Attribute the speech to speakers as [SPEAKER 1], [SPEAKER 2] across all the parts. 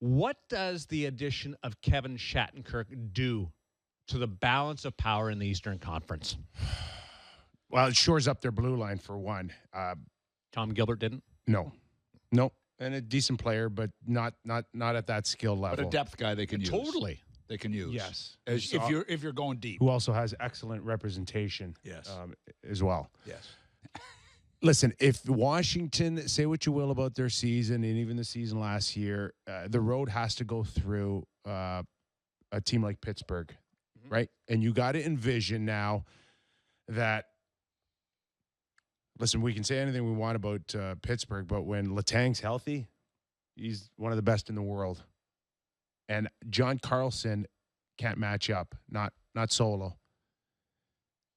[SPEAKER 1] What does the addition of Kevin Shattenkirk do to the balance of power in the Eastern Conference?
[SPEAKER 2] Well, it shores up their blue line for one.
[SPEAKER 1] Tom Gilbert didn't?
[SPEAKER 2] No. And a decent player, but not at that skill level.
[SPEAKER 3] But a depth guy they can use.
[SPEAKER 1] Totally.
[SPEAKER 3] They can use.
[SPEAKER 2] Yes.
[SPEAKER 3] If you're going deep.
[SPEAKER 2] Who also has excellent representation.
[SPEAKER 3] Yes.
[SPEAKER 2] As well.
[SPEAKER 3] Yes.
[SPEAKER 2] Listen, if Washington, say what you will about their season and even the season last year, the road has to go through a team like Pittsburgh, right? And you got to envision now that, listen, we can say anything we want about Pittsburgh, but when Letang's healthy, he's one of the best in the world. And John Carlson can't match up, not solo.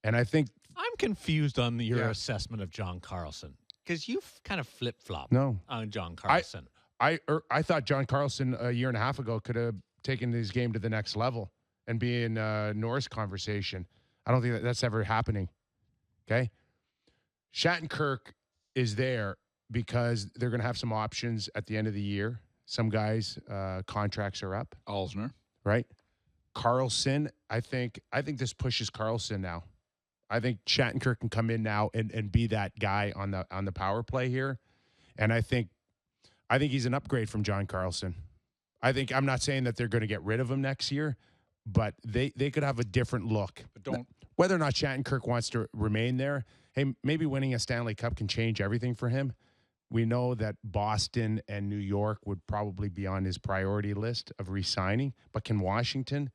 [SPEAKER 2] And I think
[SPEAKER 1] I'm confused on your assessment of John Carlson because you've kind of flip-flopped on John Carlson.
[SPEAKER 2] I thought John Carlson a year and a half ago could have taken his game to the next level and be in Norris conversation. I don't think that's ever happening. Okay? Shattenkirk is there because they're going to have some options at the end of the year. Some guys' contracts are up.
[SPEAKER 3] Alsner.
[SPEAKER 2] Right? Carlson, I think this pushes Carlson now. I think Shattenkirk can come in now and be that guy on the power play here. And I think he's an upgrade from John Carlson. I'm not saying that they're going to get rid of him next year, but they could have a different look.
[SPEAKER 3] But
[SPEAKER 2] whether or not Shattenkirk wants to remain there, hey, maybe winning a Stanley Cup can change everything for him. We know that Boston and New York would probably be on his priority list of re-signing, but can Washington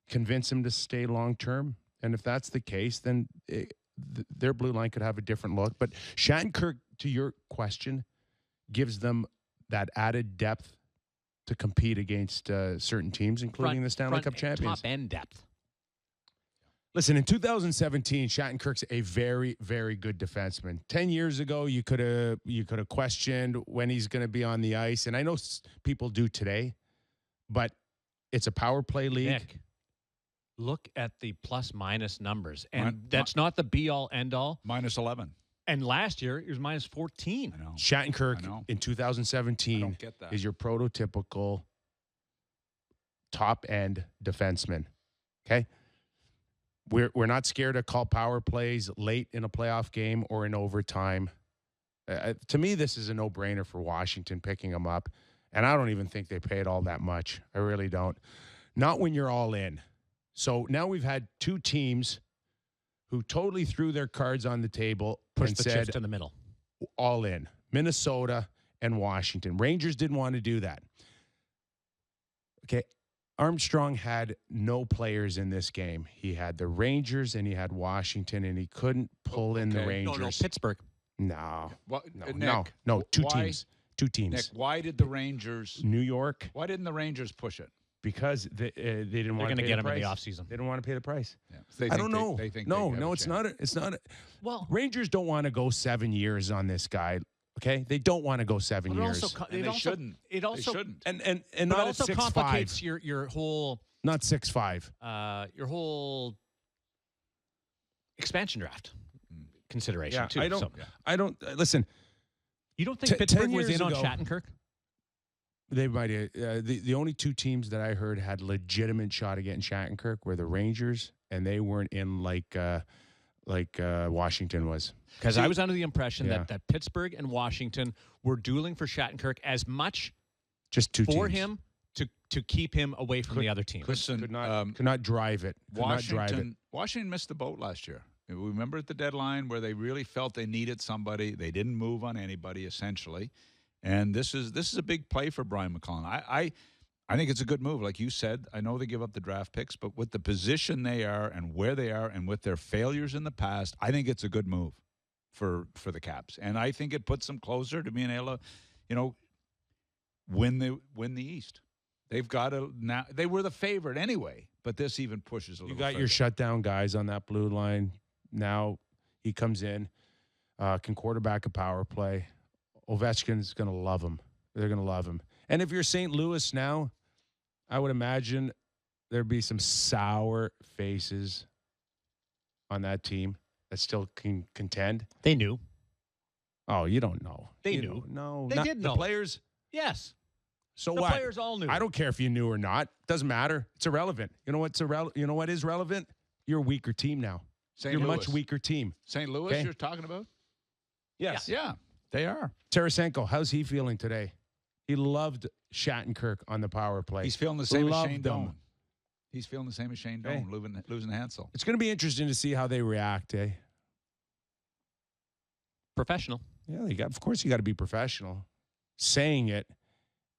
[SPEAKER 2] convince him to stay long-term? And if that's the case, then their blue line could have a different look. But Shattenkirk, to your question, gives them that added depth to compete against certain teams, including the Stanley Cup champions.
[SPEAKER 1] Top-end depth.
[SPEAKER 2] Listen, in 2017, Shattenkirk's a very, very good defenseman. 10 years ago, you could have questioned when he's going to be on the ice, and I know people do today, but it's a power play league.
[SPEAKER 1] Nick, look at the plus-minus numbers, and that's not the be-all, end-all.
[SPEAKER 3] Minus 11.
[SPEAKER 1] And last year, it was minus 14.
[SPEAKER 3] I know.
[SPEAKER 2] Shattenkirk in 2017 is your prototypical top-end defenseman, okay? We're not scared to call power plays late in a playoff game or in overtime. To me, this is a no-brainer for Washington picking him up, and I don't even think they paid all that much. I really don't. Not when you're all in. So now we've had two teams who totally threw their cards on the table and
[SPEAKER 1] the
[SPEAKER 2] said,
[SPEAKER 1] chips in the middle.
[SPEAKER 2] All in. Minnesota and Washington. Rangers didn't want to do that. Okay. Armstrong had no players in this game. He had the Rangers and he had Washington, and he couldn't pull in the Rangers.
[SPEAKER 1] No, Pittsburgh.
[SPEAKER 2] No.
[SPEAKER 3] Nick,
[SPEAKER 2] two teams. Two teams.
[SPEAKER 3] Nick, why did the Rangers?
[SPEAKER 2] New York.
[SPEAKER 3] Why didn't the Rangers push it?
[SPEAKER 2] Because they didn't want to pay the price. They're going to
[SPEAKER 1] get him in the offseason.
[SPEAKER 2] They don't want to pay the price.
[SPEAKER 3] Yeah.
[SPEAKER 2] I don't know.
[SPEAKER 3] They think
[SPEAKER 2] it's not. It's not. Well, Rangers don't want to go 7 years on this guy. Okay, they don't want to go 7 years.
[SPEAKER 3] They shouldn't.
[SPEAKER 1] It also
[SPEAKER 3] shouldn't.
[SPEAKER 2] And
[SPEAKER 1] not
[SPEAKER 2] it
[SPEAKER 1] also
[SPEAKER 2] 6'5".
[SPEAKER 1] complicates your whole
[SPEAKER 2] not 6'5".
[SPEAKER 1] Your whole expansion draft consideration too.
[SPEAKER 2] I don't listen.
[SPEAKER 1] You don't think Pittsburgh was in on Shattenkirk?
[SPEAKER 2] They might. The only two teams that I heard had legitimate shot at getting Shattenkirk were the Rangers, and they weren't in like Washington was.
[SPEAKER 1] Because I was under the impression that Pittsburgh and Washington were dueling for Shattenkirk as much
[SPEAKER 2] just two
[SPEAKER 1] for
[SPEAKER 2] teams.
[SPEAKER 1] him to keep him away from the other teams.
[SPEAKER 2] Could not drive it.
[SPEAKER 3] Washington missed the boat last year. Remember at the deadline where they really felt they needed somebody. They didn't move on anybody essentially. And this is a big play for Brian McClellan. I think it's a good move. Like you said, I know they give up the draft picks, but with the position they are and where they are and with their failures in the past, I think it's a good move for the Caps. And I think it puts them closer to being able to, win the East. They've got to now. They were the favorite anyway, but this even pushes a little.
[SPEAKER 2] You got your shutdown guys on that blue line. Now he comes in, can quarterback a power play. Ovechkin's going to love him. They're going to love him. And if you're St. Louis now, I would imagine there'd be some sour faces on that team that still can contend.
[SPEAKER 1] They knew.
[SPEAKER 2] Oh, you don't know.
[SPEAKER 1] They knew.
[SPEAKER 2] No.
[SPEAKER 1] They did know.
[SPEAKER 2] The players.
[SPEAKER 1] Yes.
[SPEAKER 2] So
[SPEAKER 1] The
[SPEAKER 2] what?
[SPEAKER 1] players all knew.
[SPEAKER 2] I don't care if you knew or not. Doesn't matter. It's irrelevant. You know what's irrelevant? You know what is relevant? You're a weaker team now.
[SPEAKER 3] St.
[SPEAKER 2] You're a
[SPEAKER 3] Louis.
[SPEAKER 2] much weaker team.
[SPEAKER 3] St. Louis,
[SPEAKER 2] Okay.
[SPEAKER 3] you're talking about?
[SPEAKER 2] Yes.
[SPEAKER 3] Yeah, they are.
[SPEAKER 2] Tarasenko, how's he feeling today? He loved Shattenkirk on the power play.
[SPEAKER 3] He's feeling the same as
[SPEAKER 2] Loved
[SPEAKER 3] Shane
[SPEAKER 2] him.
[SPEAKER 3] Doan. He's feeling the same as Shane
[SPEAKER 2] Okay.
[SPEAKER 3] Doan, losing Hansel.
[SPEAKER 2] It's going to be interesting to see how they react, eh?
[SPEAKER 1] Professional.
[SPEAKER 2] Yeah, of course you got to be professional. Saying it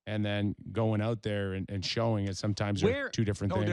[SPEAKER 2] and then going out there and showing it sometimes are
[SPEAKER 1] Where-
[SPEAKER 2] two different
[SPEAKER 3] No
[SPEAKER 2] things.